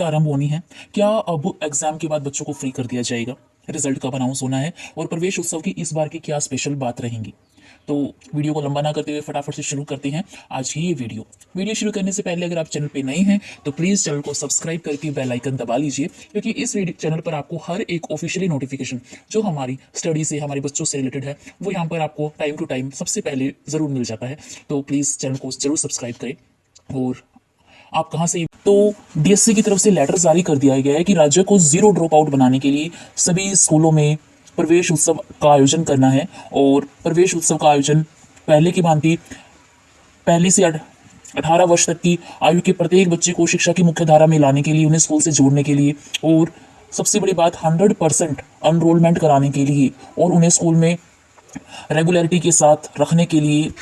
परीक्षा आरंभ होनी है। क्या अब एग्जाम के बाद बच्चों को फ्री कर दिया जाएगा? रिजल्ट कब अनाउंस होना है और प्रवेश उत्सव की इस बार की क्या स्पेशल बात रहेंगी? तो वीडियो को लंबा ना करते हुए फटाफट से शुरू करते हैं आज की ये वीडियो शुरू करने से पहले अगर आप चैनल पे नए हैं तो प्लीज़ चैनल को सब्सक्राइब करके बेल आइकन दबा लीजिए, क्योंकि इस चैनल पर आपको हर एक ऑफिशियली नोटिफिकेशन जो हमारी स्टडी से, हमारे बच्चों से रिलेटेड है, वो यहाँ पर आपको टाइम टू टाइम सबसे पहले ज़रूर मिल जाता है। तो प्लीज़ चैनल को ज़रूर सब्सक्राइब करें। और आप कहाँ से, तो डीएससी की तरफ से लेटर जारी कर दिया गया है कि राज्य को जीरो ड्रॉप आउट बनाने के लिए सभी स्कूलों में प्रवेश उत्सव का आयोजन करना है। और प्रवेश उत्सव का आयोजन पहले की भांति पहले से 18 वर्ष तक की आयु के प्रत्येक बच्चे को शिक्षा की मुख्य धारा में लाने के लिए, उन्हें स्कूल से जोड़ने के लिए, और सबसे बड़ी बात 100% एनरोलमेंट कराने के लिए और उन्हें स्कूल में रेगुलरिटी के साथ रखने के लिए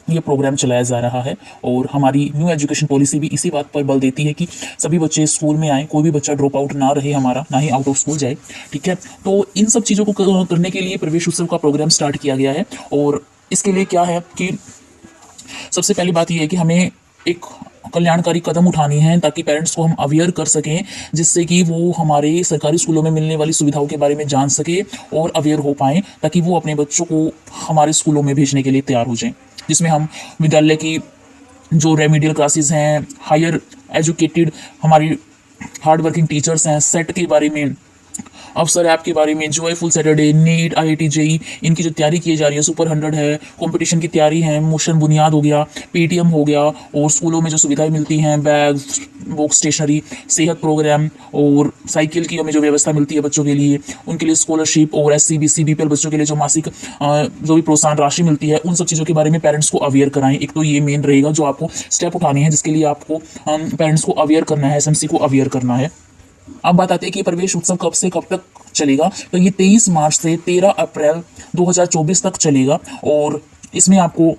ये प्रोग्राम चलाया जा रहा है। और हमारी न्यू एजुकेशन पॉलिसी भी इसी बात पर बल देती है कि सभी बच्चे स्कूल में आए, कोई भी बच्चा ड्रॉप आउट ना रहे हमारा, ना ही आउट ऑफ स्कूल जाए। ठीक है, तो इन सब चीज़ों को करने के लिए प्रवेश उत्सव का प्रोग्राम स्टार्ट किया गया है। और इसके लिए क्या है कि सबसे पहली बात यह है कि हमें एक कल्याणकारी कदम उठानी है ताकि पेरेंट्स को हम अवेयर कर सकें, जिससे कि वो हमारे सरकारी स्कूलों में मिलने वाली सुविधाओं के बारे में जान सके और अवेयर हो पाएँ, ताकि वो अपने बच्चों को हमारे स्कूलों में भेजने के लिए तैयार हो जाएं, जिसमें हम विद्यालय की जो रेमिडियल क्लासेस हैं, हायर एजुकेटेड हमारी हार्ड वर्किंग टीचर्स हैं, सेट के बारे में, अफसर ऐप के बारे में, joyful Saturday, NEET, IIT, JEE, इनकी जो तैयारी की जा रही है, सुपर 100 है, कंपटीशन की तैयारी है, मोशन बुनियाद हो गया, पेटीएम हो गया, और स्कूलों में जो सुविधाएं मिलती हैं, बैग, बुक, स्टेशनरी, सेहत प्रोग्राम और साइकिल की हमें जो व्यवस्था मिलती है बच्चों के लिए, उनके लिए स्कॉलरशिप, और एससी बीसी बीपीएल बच्चों के लिए जो मासिक जो भी प्रोत्साहन राशि मिलती है, उन सब चीज़ों के बारे में पेरेंट्स को अवेयर कराएं। एक तो ये मेन रहेगा जो आपको स्टेप उठानी है, जिसके लिए आपको पेरेंट्स को अवेयर करना है, एसएमसी को अवेयर करना है। अब बात आती है कि प्रवेश उत्सव कब से कब तक चलेगा। तो ये 23 मार्च से 13 अप्रैल 2024 तक चलेगा। और इसमें आपको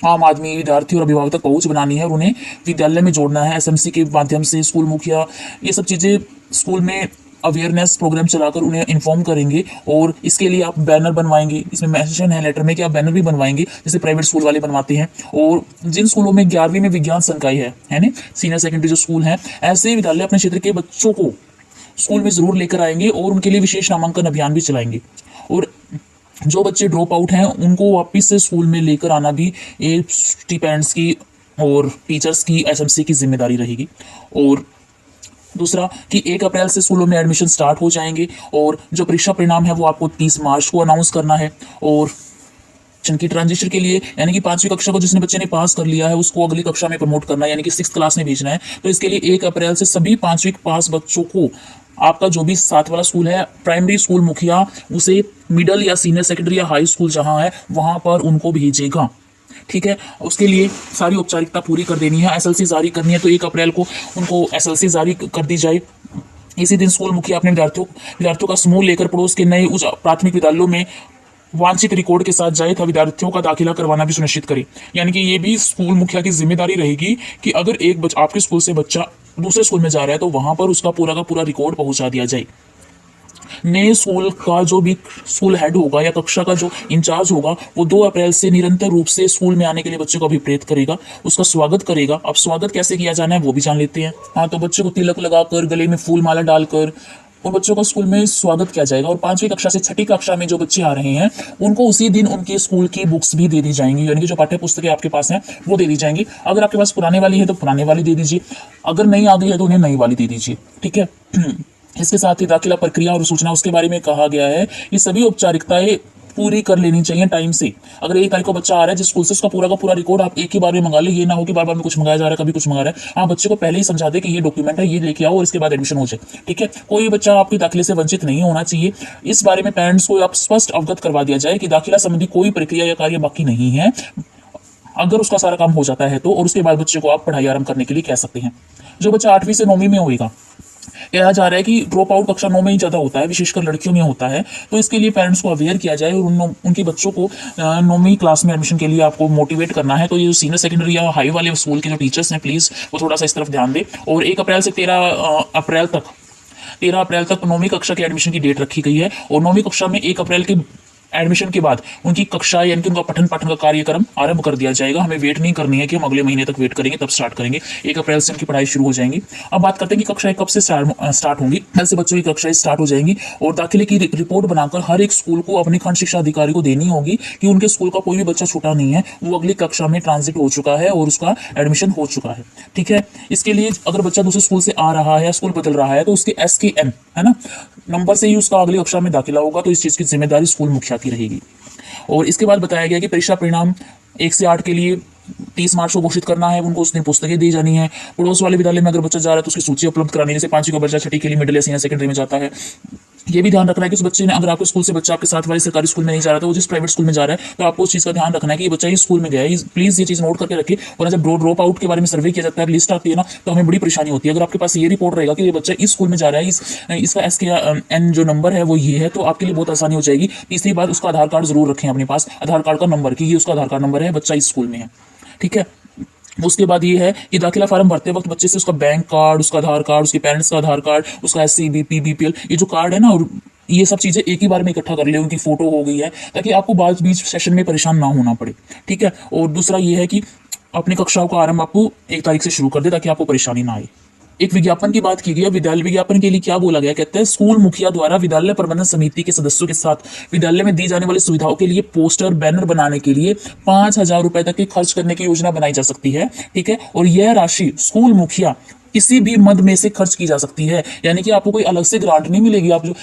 आम आदमी, विद्यार्थी और अभिभावक तक पहुंच बनानी है और उन्हें विद्यालय में जोड़ना है एसएमसी के माध्यम से। स्कूल मुखिया ये सब चीज़ें स्कूल में अवेयरनेस प्रोग्राम चलाकर उन्हें इन्फॉर्म करेंगे। और इसके लिए आप बैनर बनवाएंगे, इसमें मेंशन है लेटर में कि आप बैनर भी बनवाएंगे, जैसे प्राइवेट स्कूल वाले बनवाते हैं। और जिन स्कूलों में 11वीं में विज्ञान संकाय है ना, सीनियर सेकेंडरी जो स्कूल हैं, ऐसे विद्यालय अपने क्षेत्र के बच्चों को स्कूल में ज़रूर लेकर आएंगे और उनके लिए विशेष नामांकन अभियान भी चलाएंगे। और जो बच्चे ड्रॉप आउट हैं उनको वापस से स्कूल में लेकर आना भी ये पेरेंट्स की और टीचर्स की, एसएमसी की जिम्मेदारी रहेगी। और दूसरा कि 1 अप्रैल से स्कूलों में एडमिशन स्टार्ट हो जाएंगे और जो परीक्षा परिणाम है वो आपको 30 मार्च को अनाउंस करना है। और की ट्रांजिशन के लिए, यानी कि 5वीं कक्षा को जिसने बच्चे ने पास कर लिया है उसको अगली कक्षा में प्रमोट करना है, यानी कि 6th क्लास में भेजना है। तो इसके लिए 1 अप्रैल से सभी 5वीं पास बच्चों को आपका जो भी साथ वाला स्कूल है, प्राइमरी स्कूल मुखिया उसे मिडिल या सीनियर सेकेंडरी या हाई स्कूल जहां है वहां पर उनको भेजेगा। ठीक है, उसके लिए सारी औपचारिकता पूरी कर देनी है, एसएलसी जारी करनी है। तो 1 अप्रैल को उनको एसएलसी जारी कर दी जाए। इसी दिन स्कूल मुखिया अपने विद्यार्थियों का समूह लेकर पड़ोस के नए उच्च प्राथमिक विद्यालयों में वांछित रिकॉर्ड के साथ जाए, था विद्यार्थियों का दाखिला करवाना भी सुनिश्चित करे। यानी कि ये भी स्कूल मुखिया की जिम्मेदारी रहेगी कि अगर आपके स्कूल से बच्चा दूसरे स्कूल में जा रहा है तो वहां पर उसका पूरा का पूरा रिकॉर्ड पहुंचा दिया जाए। नए स्कूल का जो भी स्कूल हेड होगा या कक्षा का जो इंचार्ज होगा वो 2 अप्रैल से निरंतर रूप से स्कूल में आने के लिए बच्चे को अभिप्रेत करेगा, उसका स्वागत करेगा। अब स्वागत कैसे किया जाना है वो भी जान लेते हैं। हाँ, तो बच्चे को तिलक लगाकर, गले में फूल माला डालकर उन बच्चों का स्कूल में स्वागत किया जाएगा। और 5वीं कक्षा से 6ठी कक्षा में जो बच्चे आ रहे हैं उनको उसी दिन उनके स्कूल की बुक्स भी दे दी जाएंगी, यानी कि जो पाठ्य पुस्तकें आपके पास हैं वो दे दी जाएंगी। अगर आपके पास पुराने वाली है तो पुराने वाली दे दीजिए, अगर नई आ गई है तो उन्हें नई वाली दे दीजिए। ठीक है, इसके साथ ही दाखिला प्रक्रिया और सूचना उसके बारे में कहा गया है। ये सभी औपचारिकताएं पूरी कर लेनी चाहिए टाइम से। अगर 1 तारीख को बच्चा आ रहा है जिस स्कूल से, उसका पूरा का पूरा रिकॉर्ड आप एक ही बार में मंगा ले। ये ना हो कि बार बार में कुछ मंगाया जा रहा है, कभी कुछ मंगा रहा है। हाँ, बच्चे को पहले ही समझा दे कि ये डॉक्यूमेंट है, ये लेके आओ और इसके बाद एडमिशन हो जाए। ठीक है, कोई बच्चा आपके दाखिले से वंचित नहीं होना चाहिए। इस बारे में पेरेंट्स को आप स्पष्ट अवगत करवा दिया जाए कि दाखिला संबंधी कोई प्रक्रिया या कार्य बाकी नहीं है। अगर उसका सारा काम हो जाता है तो, और उसके बाद बच्चे को आप पढ़ाई आरंभ करने के लिए कह सकते हैं। जो बच्चा 8वीं से 9वीं में होगा, कहा जा रहा है कि ड्रॉप आउट कक्षा 9 में ही ज़्यादा होता है, विशेषकर लड़कियों में होता है। तो इसके लिए पेरेंट्स को अवेयर किया जाए और उनके बच्चों को 9वीं क्लास में एडमिशन के लिए आपको मोटिवेट करना है। तो ये जो सीनियर सेकेंडरी या हाई वाले स्कूल के जो टीचर्स हैं, प्लीज़ वो थोड़ा सा इस तरफ ध्यान दें। और 1 अप्रैल से 13 अप्रैल तक 9वीं कक्षा के एडमिशन की डेट रखी गई है। और 9वीं कक्षा में 1 अप्रैल के एडमिशन के बाद उनकी कक्षा यानी कि उनका पठन पाठन का कार्यक्रम आरंभ कर दिया जाएगा। हमें वेट नहीं करनी है कि हम अगले महीने तक वेट करेंगे तब स्टार्ट करेंगे। 1 अप्रैल से उनकी पढ़ाई शुरू हो जाएंगी। अब बात करते हैं कि कक्षाएं कब से स्टार्ट होंगी। कल से बच्चों की कक्षाएं स्टार्ट हो जाएंगी और दाखिले की रिपोर्ट बनाकर हर एक स्कूल को अपने खंड शिक्षा अधिकारी को देनी होगी कि उनके स्कूल का कोई भी बच्चा छूटा नहीं है, वो अगली कक्षा में ट्रांजिट हो चुका है और उसका एडमिशन हो चुका है। ठीक है, इसके लिए अगर बच्चा दूसरे स्कूल से आ रहा है, स्कूल बदल रहा है, तो उसके SKN है ना नंबर से ही उसका अगली कक्षा में दाखिला होगा। तो इस चीज की जिम्मेदारी स्कूल मुखिया की रहेगी। और इसके बाद बताया गया कि परीक्षा परिणाम 1 से 8 के लिए 30 मार्च को घोषित करना है। उनको उस दिन पुस्तकें दी जानी है। पड़ोस वाले विद्यालय में अगर बच्चा जा रहा है तो उसकी सूची उपलब्ध करानी है। जैसे 5वीं का बच्चा 6ठी के लिए मिडिल या सीनियर सेकेंडरी में जाता है, ये भी ध्यान रखना है कि उस बच्चे ने, अगर आपके स्कूल से बच्चा आपके साथ वाले सरकारी स्कूल में नहीं जा रहा था, वो जिस प्राइवेट स्कूल में जा रहा है, तो आपको उस चीज का ध्यान रखना है कि ये बच्चा इस स्कूल में गया है। प्लीज ये चीज नोट करके रखिए। और जब ड्रॉप आउट के बारे में सर्वे किया जाता है, लिस्ट आती है ना, तो हमें बड़ी परेशानी होती है। अगर आपके पास ये रिपोर्ट रहेगा कि ये बच्चा इस स्कूल में जा रहा है, इसका SKN जो नंबर है वो ये है, तो आपके लिए बहुत आसानी हो जाएगी। तीसरी बात, उसका आधार कार्ड जरूर रखें अपने पास, आधार कार्ड का नंबर, कि ये उसका आधार कार्ड नंबर है, बच्चा इस स्कूल में है। ठीक है, उसके बाद ये है कि दाखिला फार्म भरते वक्त बच्चे से उसका बैंक कार्ड, उसका आधार कार्ड, उसके पेरेंट्स का आधार कार्ड, उसका SCBP BPL ये जो कार्ड है ना, और ये सब चीजें एक ही बार में इकट्ठा कर ले, उनकी फोटो हो गई है, ताकि आपको बाद बीच सेशन में परेशान ना होना पड़े। ठीक है, और दूसरा ये है कि अपनी कक्षाओं का आरंभ आपको 1 तारीख से शुरू कर दे ताकि आपको परेशानी ना आए। एक विज्ञापन की बात की गई है। विद्यालय विज्ञापन के लिए क्या बोला गया, कहते हैं स्कूल मुखिया द्वारा विद्यालय प्रबंधन समिति के सदस्यों के साथ विद्यालय में दी जाने वाली सुविधाओं के लिए पोस्टर बैनर बनाने के लिए 5,000 रुपए तक की खर्च करने की योजना बनाई जा सकती है। ठीक है, और यह राशि स्कूल मुखिया किसी भी मद में से खर्च की जा सकती है। यानी कि आपको कोई अलग से ग्रांट नहीं मिलेगी। आप जो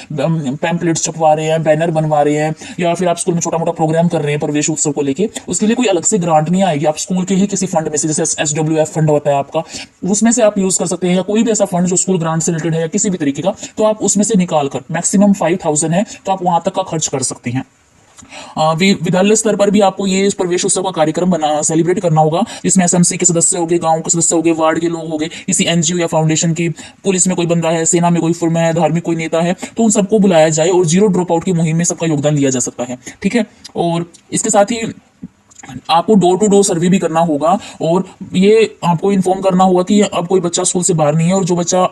पैम्पलेट्स छपवा रहे हैं, बैनर बनवा रहे हैं, या फिर आप स्कूल में छोटा मोटा प्रोग्राम कर रहे हैं प्रवेश उत्सव को लेके, उसके लिए कोई अलग से ग्रांट नहीं आएगी। आप स्कूल के ही किसी फंड में से, जैसे SWF फंड होता है आपका, उसमें से आप यूज कर सकते हैं, या कोई भी ऐसा फंड जो स्कूल ग्रांट से रिलेटेड है या किसी भी तरीके का, तो आप उसमें से निकाल कर, मैक्सिमम 5,000 है तो आप वहां तक का खर्च कर सकते हैं। विद्यालय स्तर पर भी आपको ये प्रवेश उत्सव का कार्यक्रम सेलिब्रेट करना होगा, जिसमें SMC के सदस्य होंगे, गांव के सदस्य होंगे, वार्ड के लोग होंगे, किसी NGO या फाउंडेशन की, पुलिस में कोई बंदा है, सेना में कोई फुर्मा है, धार्मिक कोई नेता है, तो उन सबको बुलाया जाए और जीरो ड्रॉप आउट की मुहिम में सबका योगदान लिया जा सकता है। ठीक है, और इसके साथ ही आपको डोर टू डोर सर्वे भी करना होगा, और ये आपको इन्फॉर्म करना होगा कि अब कोई बच्चा स्कूल से बाहर नहीं है, और जो बच्चा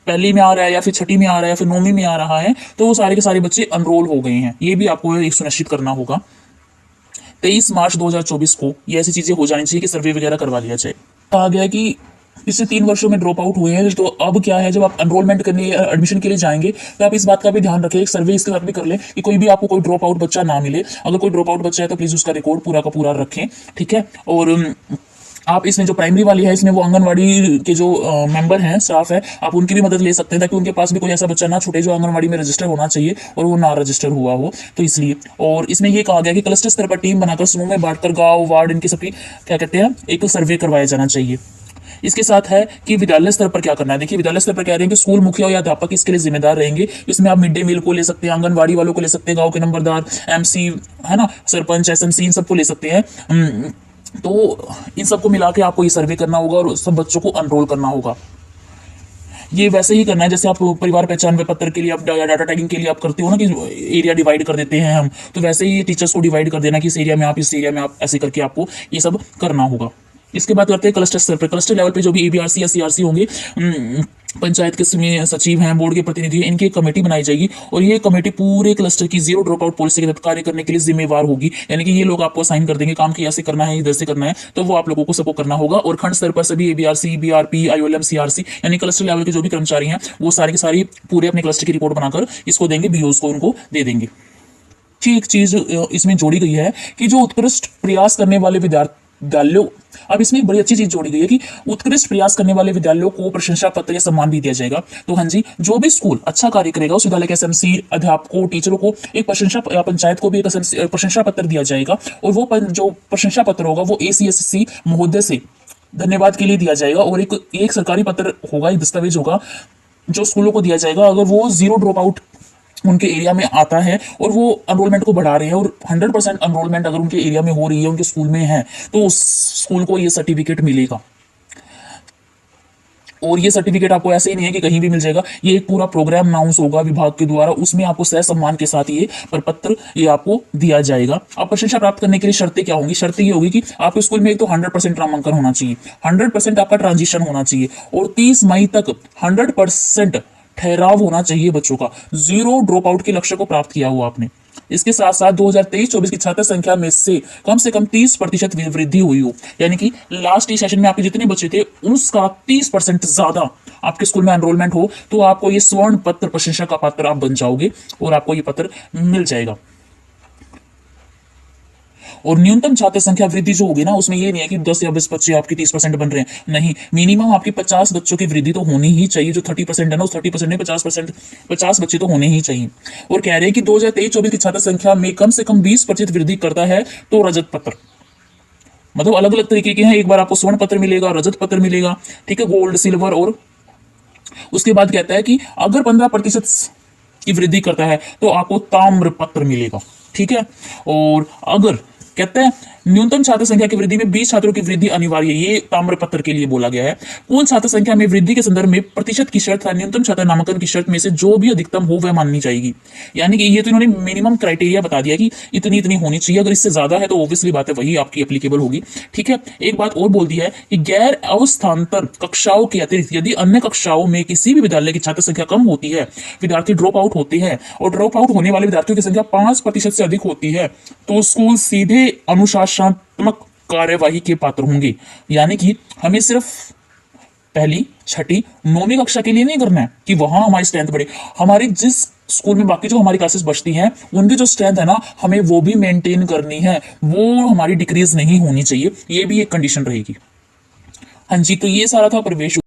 पहली में आ रहा है या फिर छठी में आ रहा है या फिर 9वीं में आ रहा है, तो वो सारे के सारे बच्चे अनरोल हो गए हैं। ये भी आपको एक सुनिश्चित करना होगा। 23 मार्च 2024 को ये ऐसी चीजें हो जानी चाहिए कि सर्वे वगैरह करवा लिया जाए। कहा गया कि पिछले 3 वर्षों में ड्रॉप आउट हुए हैं, तो अब क्या है, जब आप एनरोलमेंट करने एडमिशन के लिए जाएंगे तो आप इस बात का भी ध्यान रखें, एक सर्वे इसके साथ भी कर ले कि कोई भी आपको कोई ड्रॉप आउट बच्चा ना मिले। अगर कोई ड्रॉप आउट बच्चा है तो प्लीज उसका रिकॉर्ड पूरा का पूरा रखें। ठीक है, और आप इसमें जो प्राइमरी वाली है, इसमें वो आंगनवाड़ी के जो मेंबर हैं, स्टाफ है, आप उनकी भी मदद ले सकते हैं, ताकि उनके पास भी कोई ऐसा बच्चा ना छूटे जो आंगनवाड़ी में रजिस्टर होना चाहिए और वो ना रजिस्टर हुआ हो, तो इसलिए। और इसमें ये कहा गया कि क्लस्टर स्तर पर टीम बनाकर समूह में बांटकर गांव, वार्ड, इनकी सबकी क्या कहते हैं, एक सर्वे करवाया जाना चाहिए। इसके साथ है कि विद्यालय स्तर पर क्या करना है। देखिए, विद्यालय स्तर पर कह रहे हैं कि स्कूल मुखिया या अध्यापक इसके लिए जिम्मेदार रहेंगे। इसमें आप मिड डे मील को ले सकते हैं, आंगनवाड़ी वालों को ले सकते हैं, गांव के नंबरदार, MC है ना, सरपंच, SMC, इन सबको ले सकते हैं। तो इन सबको मिला के आपको ये सर्वे करना होगा और सब बच्चों को अनरोल करना होगा। ये वैसे ही करना है जैसे आप परिवार पहचान पत्र के लिए, आप डाटा टैगिंग के लिए आप करते हो ना, कि एरिया डिवाइड कर देते हैं हम, तो वैसे ही टीचर्स को डिवाइड कर देना कि इस एरिया में आप, इस एरिया में आप, ऐसे करके आपको ये सब करना होगा। इसके बाद करते हैं क्लस्टर स्तर पर। क्लस्टर लेवल पे जो भी ABRC या CRC होंगे, पंचायत के सचिव हैं, बोर्ड के प्रतिनिधि हैं, इनकी एक कमेटी बनाई जाएगी, और ये कमेटी पूरे क्लस्टर की जीरो ड्रॉप आउट पॉलिसी के तहत कार्य करने के लिए जिम्मेवार होगी। यानी कि ये लोग आपको असाइन कर देंगे काम, की ऐसे करना है, इधर से करना है, तो वो आप लोगों को सबको करना होगा। और खंड स्तर पर सभी ABRC, BRP, IOLM, CRC यानी क्लस्टर लेवल के जो भी कर्मचारी हैं, वो सारे के सारी पूरे अपने क्लस्टर की रिपोर्ट बनाकर इसको देंगे, BOs को उनको दे देंगे। एक चीज इसमें जोड़ी गई है कि जो उत्कृष्ट प्रयास करने वाले विद्यालयों, अब इसमें एक बड़ी अच्छी चीज जोड़ी गई है कि उत्कृष्ट प्रयास करने वाले विद्यालयों को प्रशंसा पत्र या सम्मान भी दिया जाएगा। तो हाँ जी, जो भी स्कूल अच्छा कार्य करेगा उस विद्यालय के SMC, अध्यापकों, टीचरों को एक प्रशंसा, या पंचायत को भी एक प्रशंसा पत्र दिया जाएगा, और वो जो प्रशंसा पत्र होगा वो ACSC महोदय से धन्यवाद के लिए दिया जाएगा। और एक सरकारी पत्र होगा, एक दस्तावेज होगा जो स्कूलों को दिया जाएगा अगर वो जीरो ड्रॉप आउट उनके एरिया में आता है और वो एनरोलमेंट को बढ़ा रहे हैं, और 100% एनरोलमेंट अगर उनके एरिया में हो रही है, उनके स्कूल में है, तो उस स्कूल को ये सर्टिफिकेट मिलेगा। और ये सर्टिफिकेट आपको ऐसे ही नहीं है कि कहीं भी मिल जाएगा, ये एक पूरा प्रोग्राम अनाउंस होगा विभाग के द्वारा, उसमें आपको सह सम्मान के साथ ये प्रपत्र ये आपको दिया जाएगा। अब प्रशंसा प्राप्त करने के लिए शर्तें क्या होंगी? शर्तें ये होगी कि आपके स्कूल में एक तो 100% नामांकन होना चाहिए, 100% आपका ट्रांजिशन होना चाहिए, और 30 मई तक 100% ठहराव होना चाहिए बच्चों का, जीरो ड्रॉप आउट के लक्ष्य को प्राप्त किया हुआ आपने। इसके साथ साथ 2023-24 की छात्र संख्या में से कम 30% वृद्धि हुई हो, यानी कि लास्ट सेशन में आपके जितने बच्चे थे उसका 30% ज्यादा आपके स्कूल में एनरोलमेंट हो, तो आपको ये स्वर्ण पत्र, प्रशंसा का पात्र आप बन जाओगे और आपको ये पत्र मिल जाएगा। और न्यूनतम छात्र संख्या वृद्धि जो होगी ना, उसमें ये नहीं है कि 10 या 20 बच्चे आपके 30% बन रहे हैं, नहीं, मिनिमम आपकी 50 बच्चों की वृद्धि तो होनी ही चाहिए। जो 30% है ना, उस 30% में 50 बच्चे तो होने ही चाहिए। और कह रहे हैं कि 2023-24 की छात्र संख्या में कम से कम 20% वृद्धि करता है तो रजत पत्र, मतलब अलग अलग तरीके के हैं। एक बार आपको स्वर्ण पत्र मिलेगा, रजत पत्र मिलेगा, ठीक है, गोल्ड, सिल्वर। और उसके बाद कहता है कि अगर 15% की वृद्धि करता है तो आपको ताम्र पत्र मिलेगा, ठीक है। और अगर कहते हैं न्यूनतम छात्र संख्या की वृद्धि में 20 छात्रों की वृद्धि अनिवार्य, ये ताम्र पत्र के लिए बोला गया है। कुल छात्र संख्या में वृद्धि के संदर्भ में प्रतिशत की शर्त है न्यूनतम छात्र नामांकन की शर्त में से जो भी अधिकतम हो वह माननी जाएगी। यानी कि ये तो इन्होंने मिनिमम क्राइटेरिया बता दिया कि इतनी इतनी होनी चाहिए, अगर इससे ज्यादा है तो ऑब्वियसली बात है वही आपकी एप्लीकेबल होगी, ठीक है। एक बात और बोल दी है कि गैर अवस्थान्तर कक्षाओं के अतिरिक्त यदि अन्य कक्षाओं में किसी भी विद्यालय की छात्र संख्या कम होती है, विद्यार्थी ड्रॉप आउट होते हैं और ड्रॉप आउट होने वाले विद्यार्थियों की संख्या 5% से अधिक होती है, तो स्कूल सीधे अनुशासनात्मक कार्यवाही के पात्र होंगे। यानी कि हमें सिर्फ पहली, छठी, 9वीं कक्षा के लिए नहीं करना है कि वहां हमारी स्ट्रेंथ बढ़े, हमारी जिस स्कूल में बाकी जो हमारी क्लासेस बचती हैं उनकी जो स्ट्रेंथ है ना, हमें वो भी मेंटेन करनी है, वो हमारी डिक्रीज नहीं होनी चाहिए, ये भी एक कंडीशन रहेगी। हाँ जी, तो ये सारा था प्रवेश